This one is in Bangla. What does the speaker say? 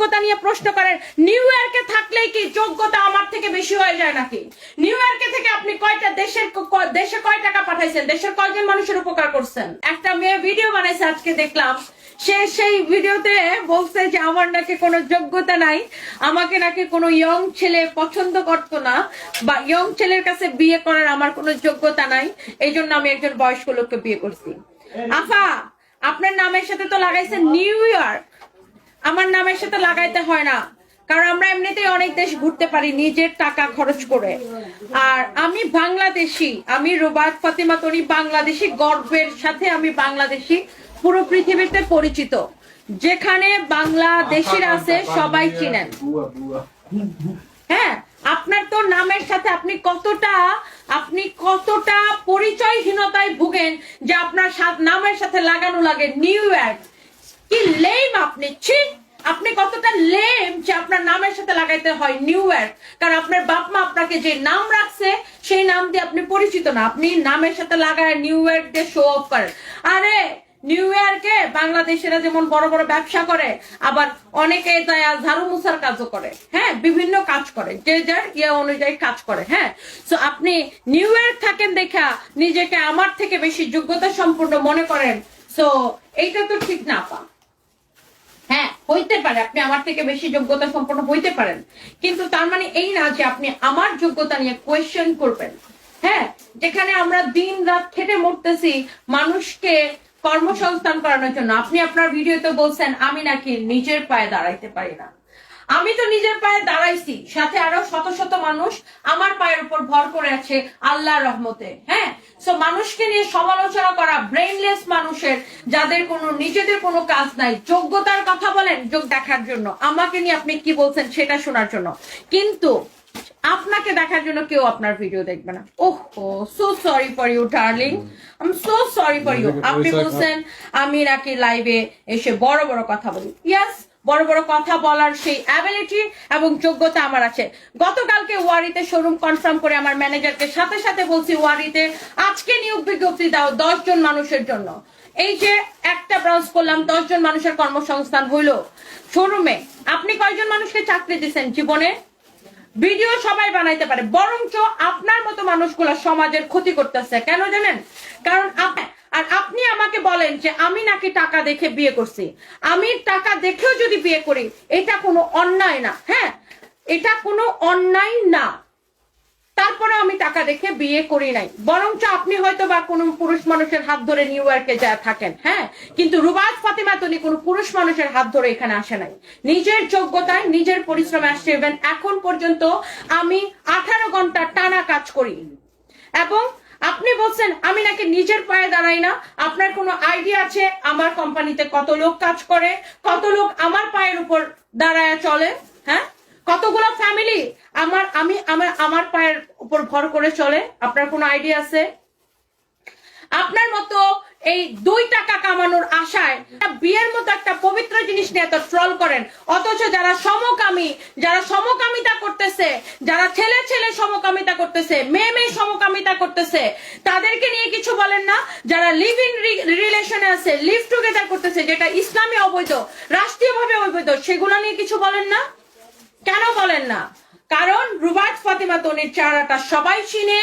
যোগ্যতা নিয়ে প্রশ্ন করেন। নিউ ইয়র্কে থাকলেই কি যোগ্যতা আমার থেকে বেশি হয়ে যায় নাকি? নিউ ইয়র্কে থেকে আপনি কয়টা দেশে কয় টাকা পাঠাইছেন, দেশের কয়জন মানুষের উপকার করছেন? একটা মেয়ে ভিডিও বানাইছে আজকে দেখলাম, সে সেই ভিডিওতে বলছে যে আমার নাকি কোনো যোগ্যতা নাই, আমাকে নাকি কোনো ইয়ং ছেলে পছন্দ করতো না, বা ইয়ং ছেলের কাছে বিয়ে করার আমার কোনো যোগ্যতা নাই, এই জন্য আমি একজন বয়স্ক লোককে বিয়ে করছি। আফা, আপনার নামের সাথে তো লাগাইছেন নিউ ইয়র্ক, আমার নামের সাথে লাগাইতে হয় না, কারণ আমরা এমনিতেই অনেক দেশ ঘুরতে পারি নিজের টাকা খরচ করে। আর আমি বাংলাদেশি, আমি রুবাত ফাতিমা তনি বাংলাদেশি, গর্বের সাথে আমি বাংলাদেশি, পুরো পৃথিবীতে পরিচিত, যেখানে বাংলাদেশিরা আছে সবাই চিনেন। হ্যাঁ, আপনার তো নামের সাথে আপনি কতটা পরিচয়হীনতায় ভুগেন যে আপনার নামের সাথে লাগানো লাগে নিউ ইয়র্ক। কি লেম আপনি, ঠিক আপনি কতটা লেম যে আপনার নামের সাথে লাগাইতে হয় নিউ ইয়র্ক, কারণ আপনার বাপ মা আপনাকে যে নাম রাখছে সেই নাম দিয়ে আপনি পরিচিত না, আপনি নামের সাথে লাগায় নিউ ইয়র্ক দিয়ে শো অফ করেন। আরে নিউ ইয়র্কে বাংলাদেশিরা যেমন বড় বড় ব্যবসা করে, আবার অনেকে যায় ঝাড়ু মুছার কাজও করে, হ্যাঁ বিভিন্ন কাজ করে, যে যার ইয়ে অনুযায়ী কাজ করে। হ্যাঁ, তো আপনি নিউ ইয়র্ক থাকেন দেখা নিজেকে আমার থেকে বেশি যোগ্যতা সম্পূর্ণ মনে করেন, তো এইটা তো ঠিক না পা। হ্যাঁ, হইতে পারে আপনি আমার থেকে বেশি যোগ্যতা সম্পন্ন হইতে পারেন, কিন্তু তার মানে এই না যে আপনি আমার যোগ্যতা নিয়ে কোয়েশ্চেন করবেন। হ্যাঁ, যেখানে আমরা দিন রাত খেটে মরতেছি মানুষকে কর্মসংস্থান করানোর জন্য, আপনি আপনার ভিডিওতে বলছেন আমি নাকি নিজের পায়ে দাঁড়াইতে পারি না। আমি তো নিজের পায়ে দাঁড়াইছি, সাথে আরো শত শত মানুষ আমার পায়ের উপর ভর করে আছে আল্লাহর রহমতে। হ্যাঁ, সো মানুষকে নিয়ে সমালোচনা করা ব্রেইনলেস মানুষের, যাদের কোনো নিজেদের কোনো কাজ নাই, যোগ্যতার কথা বলেন যোগ দেখার জন্য, আমাকে নিয়ে আপনি কি বলছেন সেটা শোনার জন্য, কিন্তু আপনাকে দেখার জন্য কেউ আপনার ভিডিও দেখবে না। ওহো, so sorry for you darling, I am so sorry for you. আপনি বলছেন আমি নাকি লাইভে এসে বড় বড় কথা বলি। ইয়েস, বড় বড় কথা বলার সেই অ্যাবিলিটি এবং যোগ্যতা আমার আছে। গতকালকে ওয়ারিতে শোরুম কনফার্ম করে আমার ম্যানেজারকে সাথে সাথে বলছি ওয়ারিতে আজকে নিয়োগ বিজ্ঞপ্তি দাও 10 জন মানুষের জন্য। এই যে একটা ব্রাঞ্চ করলাম, 10 জন মানুষের কর্মসংস্থান হইলো শোরুমে। আপনি কয়জন মানুষকে চাকরি দিচ্ছেন জীবনে? ভিডিও সবাই বানাইতে পারে, বরঞ্চ আপনার মতো মানুষগুলো সমাজের ক্ষতি করতেছে। কেন জানেন? কারণ আপনি আমাকে বলেন যে আমি নাকি টাকা দেখে বিয়ে করছি। আমি টাকা দেখেও যদি বিয়ে করি এটা কোনো অন্যায় না। হ্যাঁ, এটা কোনো অন্যায় না, তারপরে আমি টাকা দেখে বিয়ে করি নাই, বরঞ্চ আপনি হয়তো বা কোনো পুরুষ মানুষের হাত ধরে নিউ ইয়র্কে যা থাকেন। হ্যাঁ, কিন্তু রুবাত ফাতিমা তনি কোনো পুরুষ মানুষের হাত ধরে এখানে আসে নাই, নিজের যোগ্যতায় নিজের পরিশ্রমে আসছে। ইভেন এখন পর্যন্ত আমি 18 ঘন্টা টানা কাজ করি। এবং আপনি বলছেন আমি নাকি নিজের পায়ে দাঁড়াই না। আপনার কোনো আইডিয়া আছে আমার কোম্পানিতে কত লোক কাজ করে, কত লোক আমার পায়ের উপর দাঁড়ায় চলে? হ্যাঁ, কতগুলো ফ্যামিলি আমার পায়ের উপর ভর করে চলে? আপনার কোনো আইডিয়া আছে? আপনার মতো এই 2 টাকা কামানোর আশায় বিয়ের মতো একটা পবিত্র জিনিস নিয়ে এত ট্রল করেন, অথচ যারা সমকামিতা করতেছে, যারা ছেলে ছেলে সমকামিতা করতেছে, মেয়ে মেয়ে সমকামিতা করতেছে, তাদেরকে নিয়ে কিছু বলেন না? যারা লিভ ইন রিলেশনে আছে, লিভ টুগেদার করতেছে, যেটা ইসলামে অবৈধ, রাষ্ট্রীয়ভাবে অবৈধ, সেগুলো নিয়ে কিছু বলেন না? কেন বলেন না? কারণ রুবাত ফাতিমা তনির চেহারাটা সবাই চিনে।